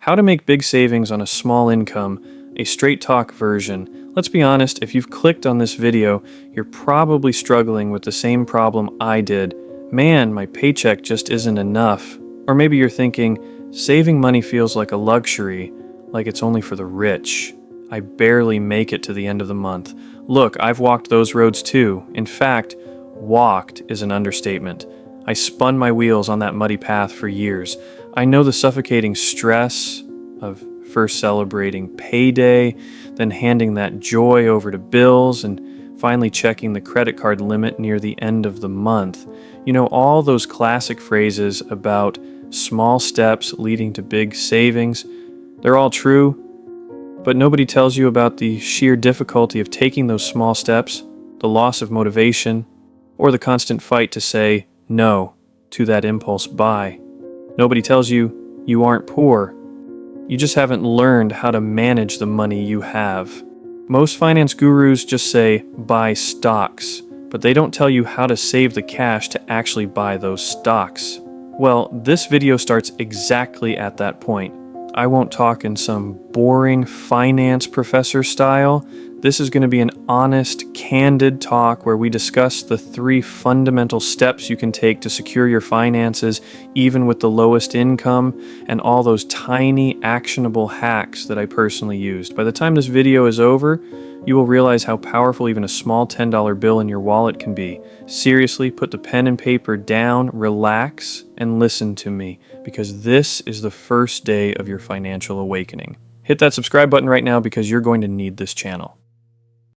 How to make big savings on a small income, a straight talk version. Let's be honest, if you've clicked on this video, you're probably struggling with the same problem I did. Man, my paycheck just isn't enough. Or maybe you're thinking, saving money feels like a luxury, like it's only for the rich. I barely make it to the end of the month. Look, I've walked those roads too. In fact, walked is an understatement. I spun my wheels on that muddy path for years. I know the suffocating stress of first celebrating payday, then handing that joy over to bills, and finally checking the credit card limit near the end of the month. You know, all those classic phrases about small steps leading to big savings, they're all true, but nobody tells you about the sheer difficulty of taking those small steps, the loss of motivation, or the constant fight to say no to that impulse buy. Nobody tells you you aren't poor. You just haven't learned how to manage the money you have. Most finance gurus just say buy stocks, but they don't tell you how to save the cash to actually buy those stocks. Well, this video starts exactly at that point. I won't talk in some boring finance professor style. This is going to be an honest, candid talk where we discuss the 3 fundamental steps you can take to secure your finances, even with the lowest income, and all those tiny, actionable hacks that I personally used. By the time this video is over, you will realize how powerful even a small $10 bill in your wallet can be. Seriously, put the pen and paper down, relax, and listen to me, because this is the first day of your financial awakening. Hit that subscribe button right now because you're going to need this channel.